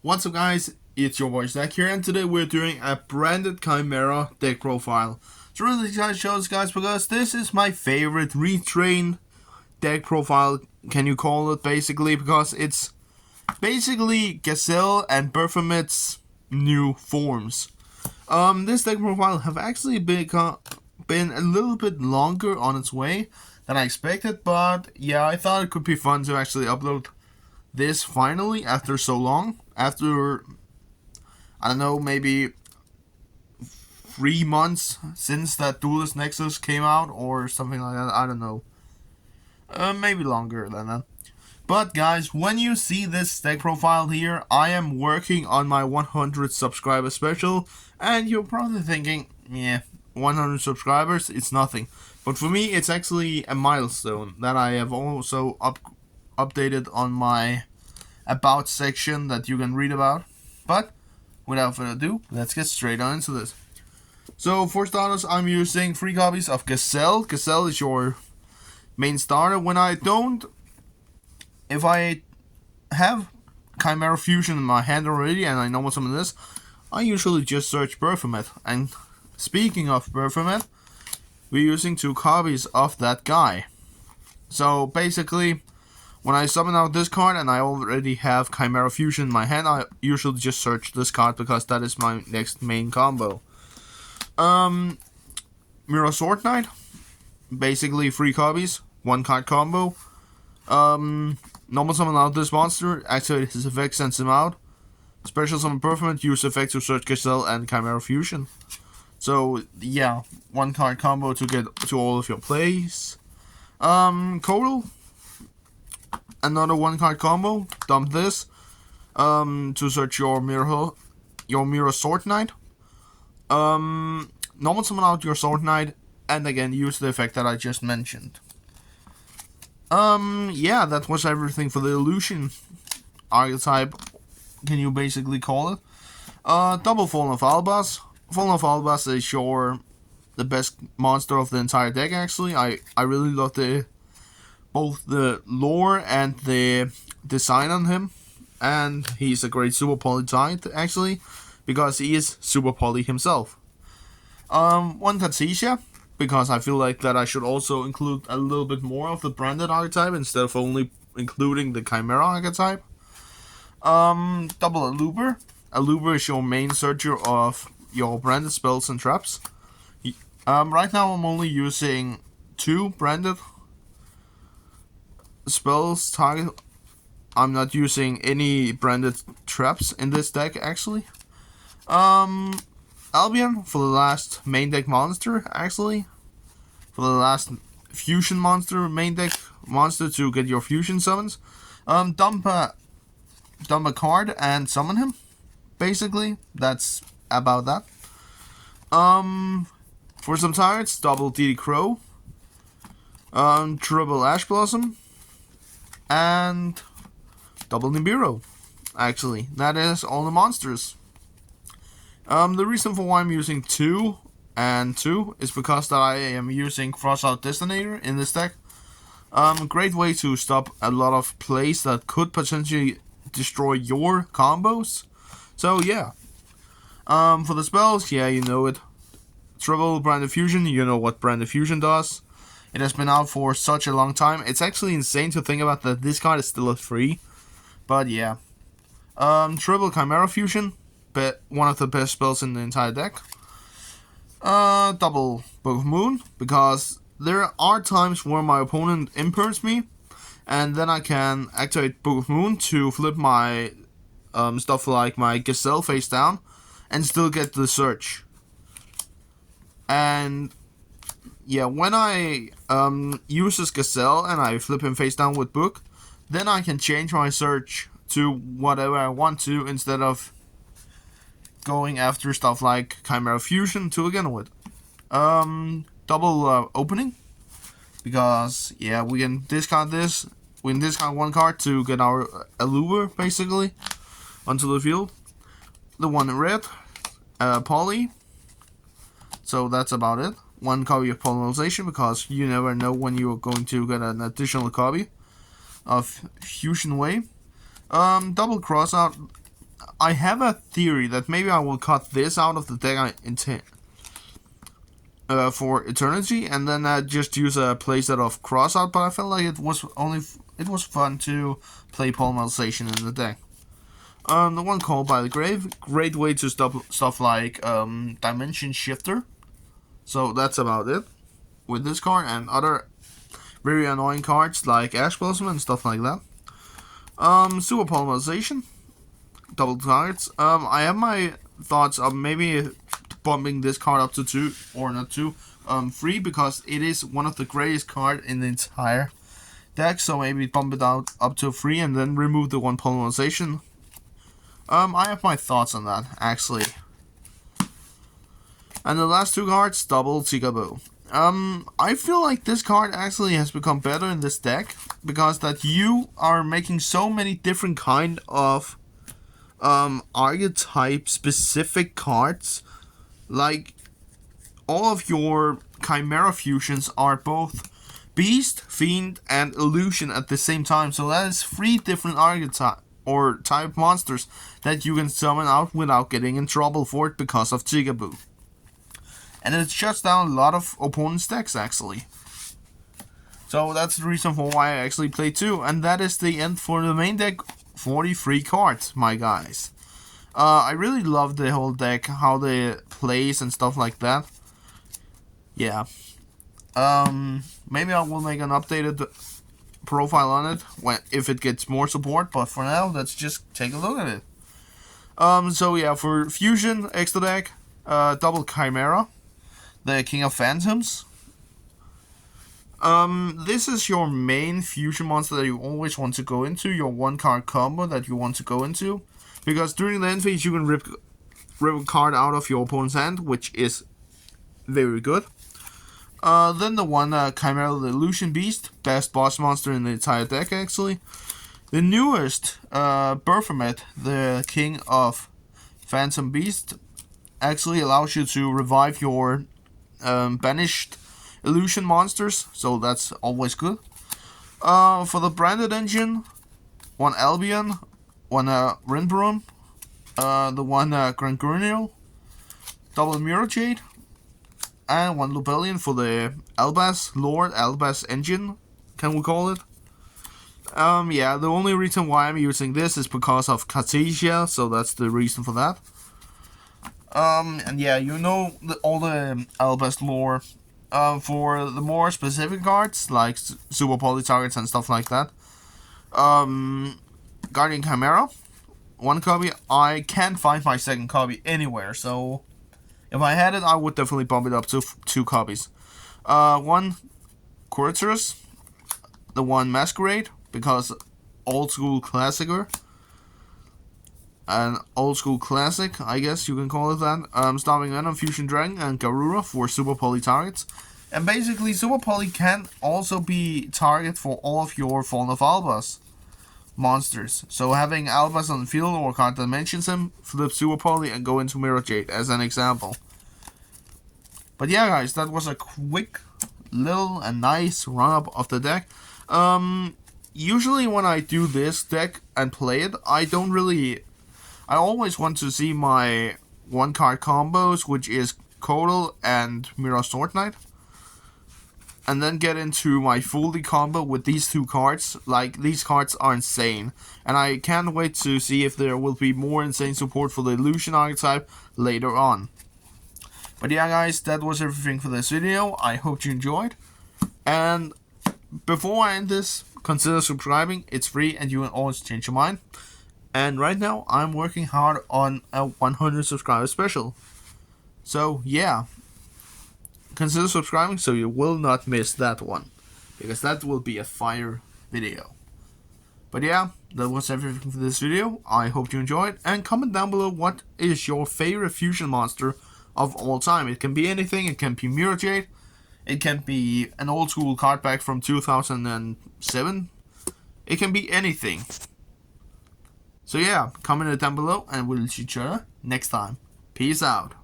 What's up, guys? It's your boy Zach here, and today we're doing a branded Chimera deck profile. It's really excited to show this, guys, because this is my favorite retrained deck profile, can you call it, basically, because it's basically Gazelle and Baphomet's new forms. This deck profile have actually been a little bit longer on its way than I expected, but yeah, I thought it could be fun to actually upload this finally after so long. After, I don't know, maybe 3 months since that Duelist Nexus came out or something like that. I don't know. Maybe longer than that. But guys, when you see this deck profile here, I am working on my 100 subscriber special, and you're probably thinking, yeah, 100 subscribers, it's nothing. But for me, it's actually a milestone that I have also updated on my about section that you can read about. But without further ado, let's get straight on into this. So for starters, I'm using 3 copies of Gazelle. Gazelle is your main starter. If I have Chimera Fusion in my hand already and I know what some of this, I usually just search Baphomet. And speaking of Baphomet, we're using 2 copies of that guy. So basically, when I summon out this card and I already have Chimera Fusion in my hand, I usually just search this card because that is my next main combo. Mirror Sword Knight, basically 3 copies, 1 card combo. Normal summon out this monster, activate his effect, sends him out. Special summon Baphomet, use effect to search Gazelle and Chimera Fusion. So yeah, 1 card combo to get to all of your plays. Coral, another 1 card combo. Dump this to search your Mirror Sword Knight. Normal summon out your Sword Knight, and again use the effect that I just mentioned. Yeah, that was everything for the illusion archetype, can you basically call it. Double Fallen of Albaz. Fallen of Albaz is the best monster of the entire deck, actually. I really love both the lore and the design on him, and he's a great super poly type, actually, because he is super poly himself. 1 Katsesia, because I feel like that I should also include a little bit more of the branded archetype instead of only including the Chimera archetype. Double Aluber. Aluber is your main searcher of your branded spells and traps. Right now I'm only using 2 branded spells target. I'm not using any branded traps in this deck, actually. Albion for the last main deck monster, actually. For the last fusion monster, main deck monster to get your fusion summons. Dump a card and summon him. Basically, that's about that. For some targets, double DD Crow. Triple Ash Blossom. And double Nibiru. Actually, that is all the monsters. The reason for why I'm using 2 and 2 is because that I am using Crossout Detonator in this deck. A great way to stop a lot of plays that could potentially destroy your combos. So yeah. For the spells, yeah, you know it. Triple Branded Fusion, you know what Branded Fusion does. It has been out for such a long time. It's actually insane to think about that this card is still a 3. But yeah. Triple Chimera Fusion, but one of the best spells in the entire deck. Double Book of Moon, because there are times where my opponent imperms me, and then I can activate Book of Moon to flip my stuff like my Gazelle face down, and still get the search. And yeah, when I use this Gazelle and I flip him face down with Book, then I can change my search to whatever I want to instead of going after stuff like Chimera Fusion to begin with. Double Opening, because yeah, we can discard this. We can discard 1 card to get our Allure basically onto the field. The 1 in red, Poly. So that's about it. 1 copy of Polarization, because you never know when you are going to get an additional copy of Fusion Wave. Double Crossout I have a theory that maybe I will cut this out of the deck I intend for Eternity, and then just use a playset of Crossout. But I felt like it was fun to play Polymerization in the deck. The one called by the grave, great way to stop stuff like Dimension Shifter. So that's about it with this card and other very annoying cards like Ash Blossom and stuff like that. Super Polymerization, double targets. I have my thoughts of maybe bumping this card up to 2 or not 2, 3, because it is one of the greatest cards in the entire deck. So maybe bump it out up to 3 and then remove the 1 Polymerization. I have my thoughts on that actually. And the last 2 cards, double Tikaboo. I feel like this card actually has become better in this deck because that you are making so many different kind of archetype specific cards. Like all of your Chimera fusions are both Beast, Fiend, and Illusion at the same time. So that is 3 different archetype or type monsters that you can summon out without getting in trouble for it because of Tikaboo. And it shuts down a lot of opponents' decks actually. So that's the reason for why I actually play 2. And that is the end for the main deck. 43 cards, my guys. I really love the whole deck, how they plays and stuff like that. Yeah. Maybe I will make an updated profile on it if it gets more support. But for now, let's just take a look at it. So yeah, for Fusion extra deck, double Chimera, the King of Phantoms. This is your main fusion monster that you always want to go into, your 1-card combo that you want to go into, because during the end phase you can rip a card out of your opponent's hand, which is very good. Then the one Chimera, the Illusion Beast, best boss monster in the entire deck actually. The newest Baphomet, the King of Phantom Beast, actually allows you to revive your banished illusion monsters, so that's always good. For the branded engine, 1 Albion, 1 Rinbrun, the 1 Grand Gruniel, double Mirror Jade, and 1 Lubellion for the Albaz Lord, Albaz engine, can we call it? Yeah, the only reason why I'm using this is because of Cartesia, so that's the reason for that. And yeah, you know all the Albaz lore. For the more specific cards, like Super Poly targets and stuff like that, Guardian Chimera, 1 copy. I can't find my 2nd copy anywhere, so if I had it, I would definitely bump it up to 2 copies. 1 Curatorus, the 1 Masquerade, because old school classicer. An old school classic, I guess you can call it that. Stomping Venom, Fusion Dragon, and Garura for Super Poly targets. And basically, Super Poly can also be target for all of your Fallen of Albaz monsters. So having Albaz on the field or a card that mentions him, flip Super Poly and go into Mirror Jade as an example. But yeah, guys, that was a quick, little, and nice run-up of the deck. Usually when I do this deck and play it, I always want to see my 1-card combos, which is Kodal and Mirror Sword Knight. And then get into my fully combo with these 2 cards. Like, these cards are insane. And I can't wait to see if there will be more insane support for the Illusion archetype later on. But yeah, guys, that was everything for this video. I hope you enjoyed. And before I end this, consider subscribing. It's free and you can always change your mind. And right now, I'm working hard on a 100 subscriber special. So, yeah. Consider subscribing so you will not miss that one. Because that will be a fire video. But yeah, that was everything for this video. I hope you enjoyed. And comment down below what is your favorite fusion monster of all time. It can be anything. It can be Mirror Jade. It can be an old school card back from 2007. It can be anything. So yeah, comment it down below and we'll see each other next time. Peace out.